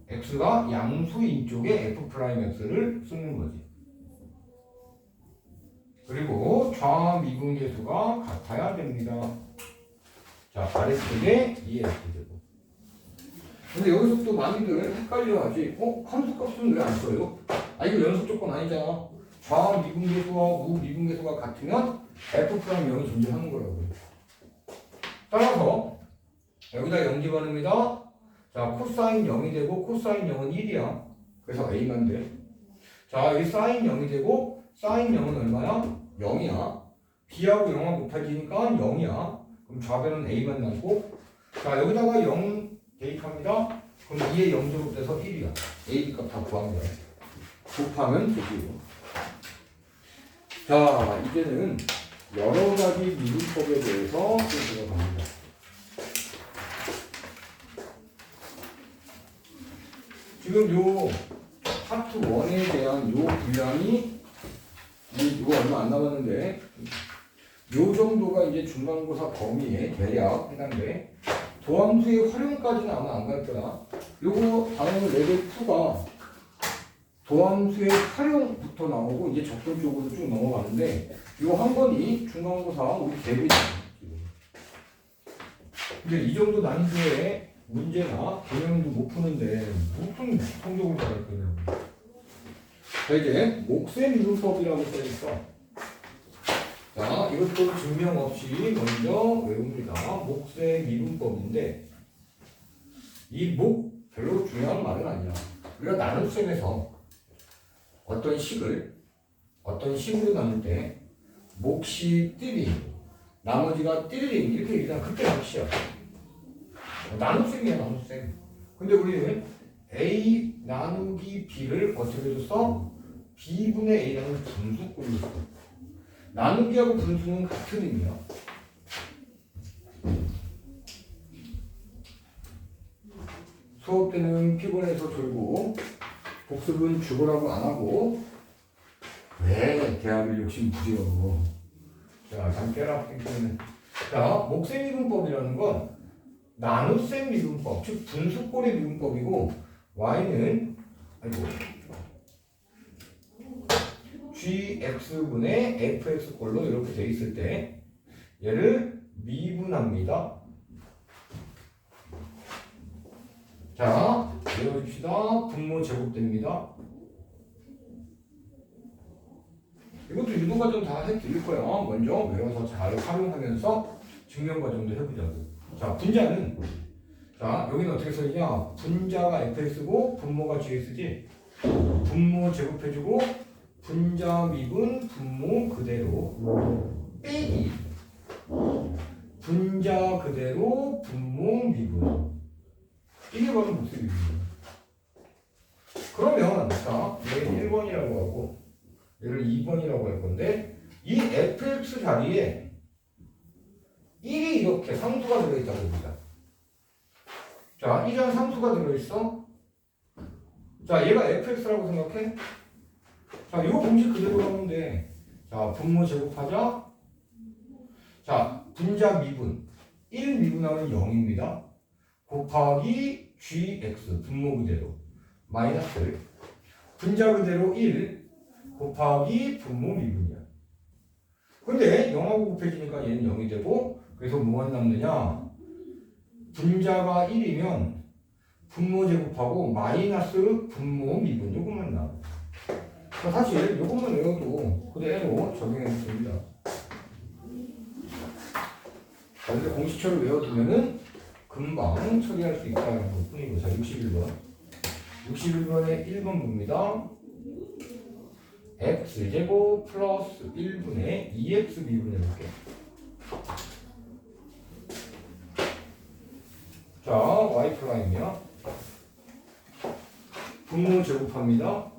S1: x가 양수인 쪽에 f'x를 쓰는 거지. 그리고 좌미분계수가 같아야 됩니다. 자, 아래쪽에 2x제곱. 근데 여기서 또 많이들 헷갈려 하지. 함수 값은 왜 안 써요? 아, 이거 연속 조건 아니잖아. 좌미분계수와 우미분계수가 같으면 f'0이 존재하는 거라고요. 따라서 여기다 0 집어넣습니다. 자, 코사인 0이 되고 코사인 0은 1이야. 그래서 a만 돼. 자, 여기 사인 0이 되고 사인 0은 얼마야? 0이야. b하고 0하고 곱해지니까 0이야. 그럼 좌변은 a만 남고, 자, 여기다가 0 대입합니다. 그럼 2의 0제곱 돼서 1이야. a, b 값 다 구한 거야. 곱하면 되지요. 자, 이제는 여러 가지 미분법에 대해서 들어갑니다. 지금 요 파트 1에 대한 요 분량이 이거 얼마 안 남았는데 요 정도가 이제 중간고사 범위에 대략 해당돼. 도함수의 활용까지는 아마 안 갈 거다. 요거 다음에 레벨 2가 도함수의 활용부터 나오고 이제 접근 쪽으로 쭉 넘어가는데 요 한 번이 중간고사 우리 대비다. 근데 이 정도 난이도의 문제나 개념도 못 푸는데 무슨 성적을 받을 거냐고. 자, 이제 몫의 미분법이라고 써있어. 자, 이것도 증명 없이 먼저 외웁니다. 몫의 미분법인데 이 몫 별로 중요한 말은 아니야. 우리가 나눗셈에서 어떤 식으로 나눌 때 몫이 띠리 나머지가 띠리링 이렇게 얘기하면 그때 몫이야. 나눗셈이야, 나눗셈. 근데 우리는 A 나누기 B를 어떻게 줬어? B분의 A라는 분수꼴로 줬어. 나누기하고 분수는 같은 의미야. 수업 때는 피곤해서 졸고 복습은 죽으라고 안 하고 왜 대학을 욕심 부려. 자, 잠 깨라. 자, 몫의 미분법이라는 건 나눗셈 미분법, 즉 분수꼴의 미분법이고 y는 gx분의 fx꼴로 이렇게 돼 있을 때 얘를 미분합니다. 자, 외워줍시다. 분모 제곱됩니다. 이것도 유도 과정 다 해드릴 거야. 먼저 외워서 잘 활용하면서 증명 과정도 해보자고. 자, 분자는 자 여기는 어떻게 써있냐? 분자가 fx고 분모가 gs지. 분모 제곱해주고 분자 미분 분모 그대로 빼기 분자 그대로 분모 미분. 이게 바로 무슨 미분이야? 그러면 자 얘를 1번이라고 하고 얘를 2번이라고 할 건데 이 fx 자리에 1이 이렇게 상수가 들어있다고 봅니다. 자, 이런 상수가 들어있어. 자, 얘가 fx라고 생각해. 자, 이거 공식 그대로 하면 돼. 자, 분모 제곱하자. 자, 분자 미분 1 미분하면 0입니다. 곱하기 gx 분모 그대로 마이너스 분자 그대로 1 곱하기 분모 미분이야. 근데 0하고 곱해지니까 얘는 0이 되고 그래서 뭐가 남느냐? 분자가 1이면 분모 제곱하고 마이너스 분모 미분 요것만 나와. 사실 요것만 외워도 그대로 적용해도 됩니다. 근데 공식처럼 외워두면은 금방 처리할 수 있다는 것 뿐이고. 자, 61번. 61번에 1번 봅니다. x제곱 플러스 1분의 2x 미분 해볼게. 자, y 프라임이야. 분모 제곱합니다.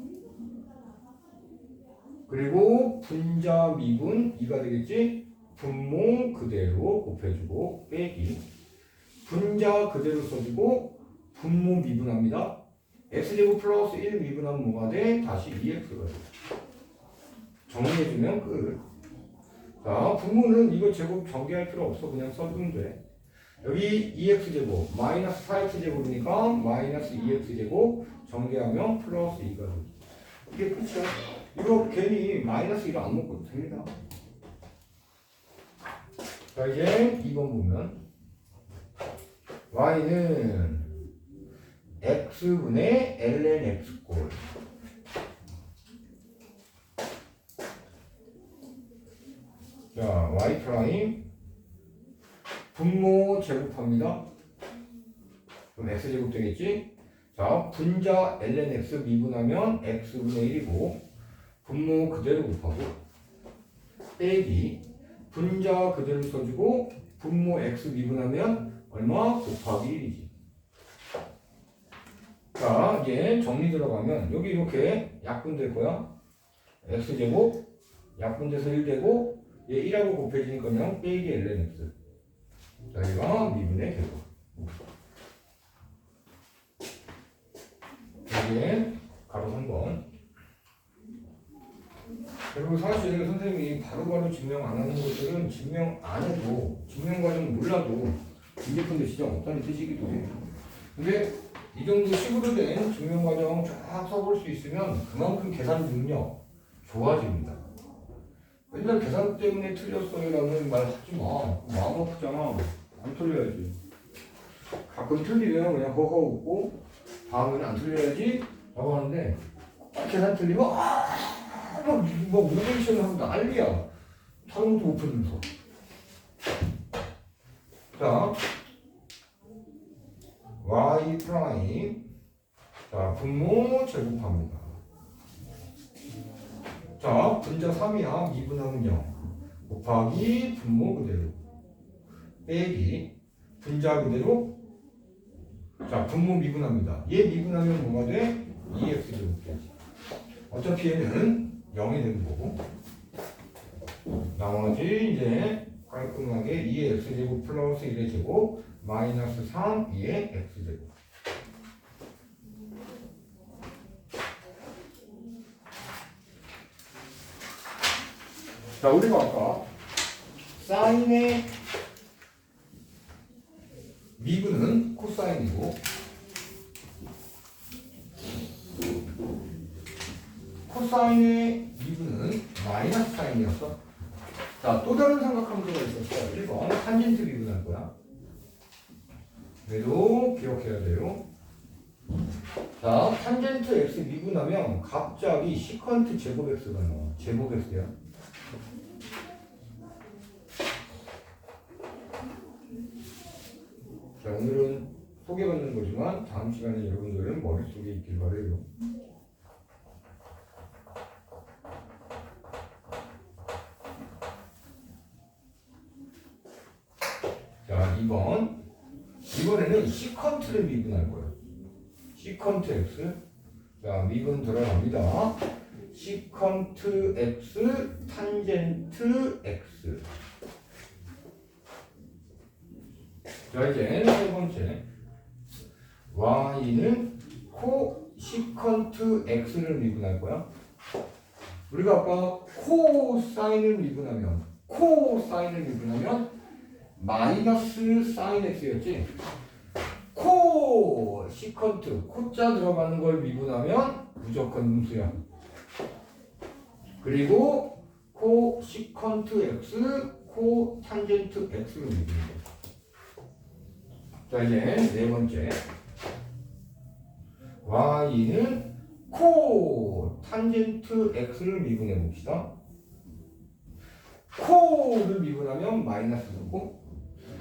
S1: 그리고 분자 미분 2가 되겠지? 분모 그대로 곱해주고 빼기 분자 그대로 써주고 분모 미분합니다. x제곱 플러스 1 미분하면 뭐가 돼? 다시 2x가 돼. 정리해주면 끝. 자, 분모는 이거 제곱 전개할 필요 없어. 그냥 써주면 돼. 여기 2x제곱 마이너스 4x제곱이니까 마이너스 2x제곱 정개하면 플러스 2가 돼. 이게 끝이야. 이거 괜히 마이너스 1을 안 먹어도 됩니다. 자, 이제 2번 보면 y는 x분의 ln x꼴. 자, y 프라임 분모 제곱합니다. 그럼 x제곱 되겠지? 자, 분자 ln x 미분하면 x분의 1이고 분모 그대로 곱하고 빼기 분자 그대로 써주고 분모 x 미분하면 얼마? 곱하기 1이지. 자, 이제 정리 들어가면 여기 이렇게 약분될 거야. x제곱 약분돼서 1 되고 얘 1하고 곱해지니까 그냥 빼기 ln x. 자, 얘가 미분의 결과. 이게 가로 3번. 그리고 사실 선생님이 바로바로 증명 안 하는 것들은 증명 안 해도 증명 과정 몰라도 인제품도 지장 없다는 뜻이기도 해요. 근데 이 정도 식으로 된 증명 과정 쫙 써볼 수 있으면 그만큼 계산 능력 좋아집니다. 맨날 계산 때문에 틀렸어요라는 말 하지 마. 마음 아프잖아. 안 틀려야지. 가끔 틀리면 그냥 허허 웃고 다음에는 안 틀려야지 라고 하는데 계산 틀리면 뭐 오디션 하면 난리야. 타로도 못 풀면서. 자, y 프라임. 자, 분모 제곱합니다. 자, 분자 3이야. 미분하면 0. 곱하기 분모 그대로. 빼기 분자 그대로. 자, 분모 미분합니다. 얘 미분하면 뭐가 돼? 2x 제곱 되지. 어차피 얘는 0이 되는 거고. 나머지 이제 깔끔하게 2의 x제곱 플러스 1의 제곱 마이너스 3 2의 x제곱. 자, 우리가 아까 사인의 미분은 코사인이고 코사인의 미분은 마이너스 사인이었어. 자, 또 다른 삼각함수가 있었어. 1번 탄젠트 미분할 거야. 그래도 기억해야 돼요. 자, 탄젠트 x 미분하면 갑자기 시컨트 제곱 x가 나와. 제곱 x야. 자, 오늘은 소개받는 거지만 다음 시간에 여러분들은 머릿속에 있길 바래요. 자, 2번. 이번에는 시컨트를 미분할 거예요. 시컨트 x. 자, 미분 들어갑니다. 시컨트 x 탄젠트 x. 자, 이제 세 번째. y는 코 시컨트 x를 미분할 거야. 우리가 아까 코사인을 미분하면 마이너스 사인 x였지. 코 시컨트 코자 들어가는 걸 미분하면 무조건 음수야. 그리고 코 시컨트 x 코 탄젠트 x를 미분해. 자, 이제 네 번째. y는 코 탄젠트 x를 미분해 봅시다. 코를 미분하면 마이너스고,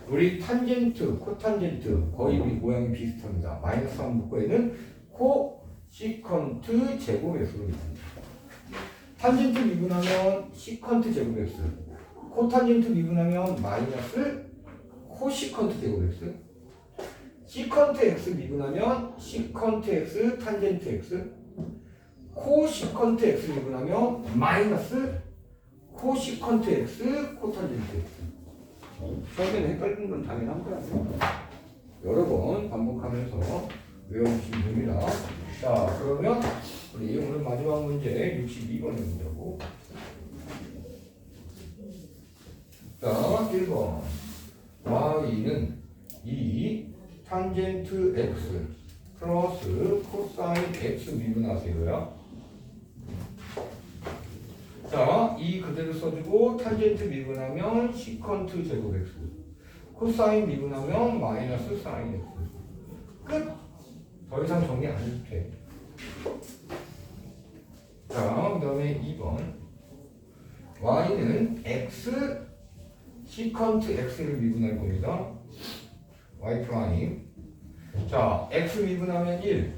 S1: 우리 탄젠트, 코탄젠트 거의 모양이 비슷합니다. 마이너스 한 묶어에는 코 시컨트 제곱 x로 미분합니다. 탄젠트 미분하면 시컨트 제곱 x, 코탄젠트 미분하면 마이너스 코시컨트 제곱 x, 시컨트 x 미분하면 시컨트 x 탄젠트 x, 코시컨트 x 미분하면 마이너스 코시컨트 x 코탄젠트 x. 처음에는 헷갈리는 건 당연한 거야. 여러 번 반복하면서 외워주시면 됩니다. 자, 그러면 우리 오늘 마지막 문제 62번의 문제고. 자, 1번. y는 2 탄젠트 x 플러스 코사인 x 미분하세요요. 자, 이 그대로 써주고 탄젠트 미분하면 시컨트 제곱 x, 코사인 미분하면 마이너스 사인 x. 끝! 더 이상 정리 안 해도 돼. 자, 그 다음에 2번. y는 x 시컨트 x를 미분할 겁니다. y 프라임. 자, x 미분하면 1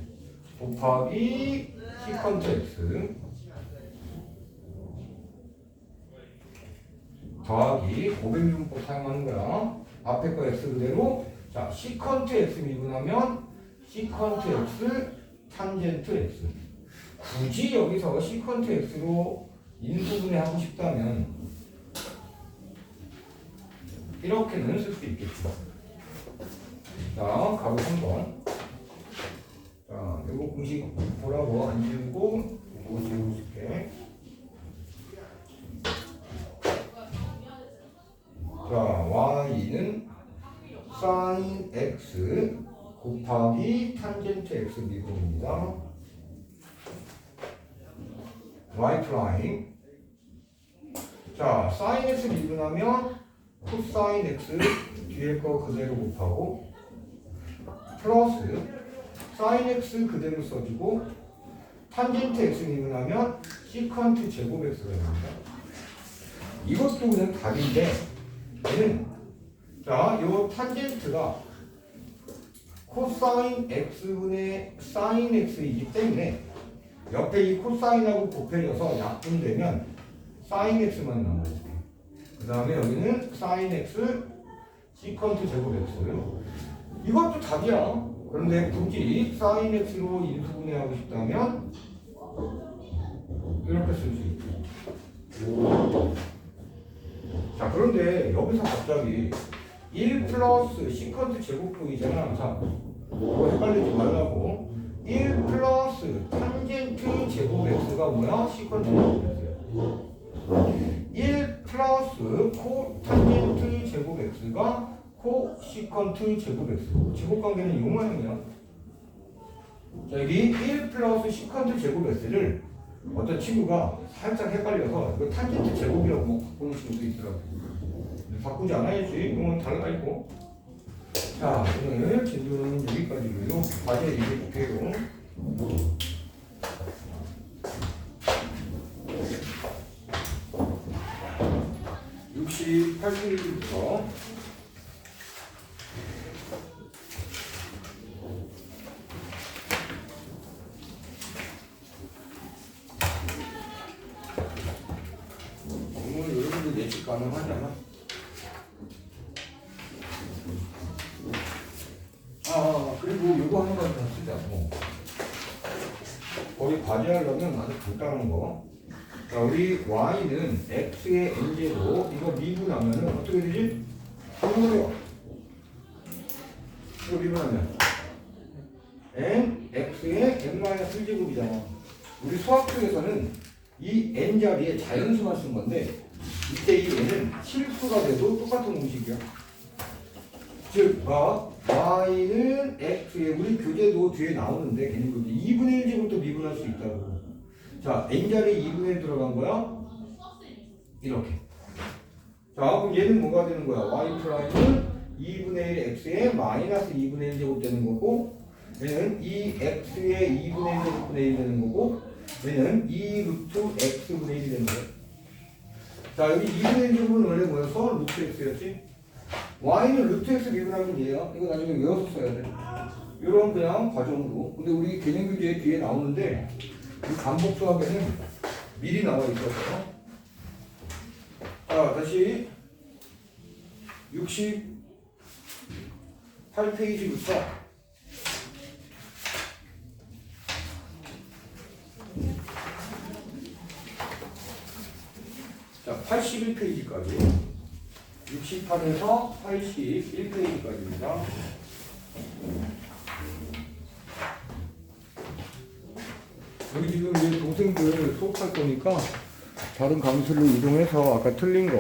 S1: 곱하기 시컨트 x 더하기 500미분법 사용하는 거야. 앞에 거 x 그대로. 자, 시컨트 x 미분하면 시컨트 x 탄젠트 x. 굳이 여기서 시컨트 x로 인수분해 하고 싶다면 이렇게는 쓸 수 있겠죠. 자, 가로 3번. 자, 이거 공식 보라고 안 지우고 이거 지우고 싶게. 자, y는 sin x 곱하기 탄젠트 x 미분입니다. y 프라임. 자, sin x 미분하면 코사인 x 뒤에 거 그대로 곱하고 플러스 sin x 그대로 써주고 탄젠트 x 미분하면 시컨트 제곱 x가 됩니다. 이것도 그냥 답인데 얘는, 자, 요 탄젠트가 코사인 x분의 사인 x이기 때문에 옆에 이 코사인하고 곱해져서 약분되면 사인 x만 남아있어요. 그 다음에 여기는 사인 x 시컨트 제곱 x. 이것도 답이야. 그런데 굳이 사인 x로 인수분해하고 싶다면 이렇게 쓸 수 있고. 자, 그런데 여기서 갑자기 1 플러스 시컨트 제곱분이잖아. 자, 그거 헷갈리지 말라고. 1 플러스 탄젠트 제곱 x가 뭐야? 시컨트 제곱 x야. 1 플러스 코 탄젠트 제곱 x가 코 시컨트 제곱 x. 제곱관계는 이 모양이야. 자, 여기 1 플러스 시컨트 제곱 x를 어떤 친구가 살짝 헷갈려서 이거 탄젠트 제곱이라고 바꾸는 친구도 있더라고. 바꾸지 않아야지. 이건 달라 있고. 자, 오늘 진도는 여기까지고요. 과제 이제 볼게요. (68페이지부터) 오늘 여러분들 예측 가능하잖아. 그리고 요거 한 가지 더 쓰자고. 거기 과제하려면 아주 간단한 거. 자, 우리 y는 x의 n제곱 이거 미분하면은 어떻게 되지? 이거요. 이거 미분하면 n x의 n-1제곱이잖아. 우리 수학적에서는 이 n 자리에 자연수만 쓴 건데 이때 이 n은 실수가 돼도 똑같은 공식이야. 즉, y는 x에 우리 교재도 뒤에 나오는데 개념 교재 2분의 1제곱도 미분할 수 있다고. 자, n자리 2분의 1 들어간 거야? 이렇게. 자, 그럼 얘는 뭐가 되는 거야? y 프라임은 2분의 1 x에 마이너스 2분의 1제곱 되는 거고, 얘는 2x에 2분의 1제곱분의 1 되는 거고, 얘는 2 루트 x분의 1이 되는 거야. 자, 여기 2분의 1제곱은 원래 뭐였어? 루트 x였지? y는 루트 x 미분하면 얘야. 이거 나중에 외워서 써야 돼. 이런 그냥 과정으로. 근데 우리 개념 교재 뒤에 나오는데 이 반복 수학에는 미리 나와 있어서. 자, 다시 68페이지부터 자, 81페이지까지. 68에서 81페이지까지입니다. 여기 지금 이제 동생들 수업할 거니까 다른 강의실로 이동해서 아까 틀린 거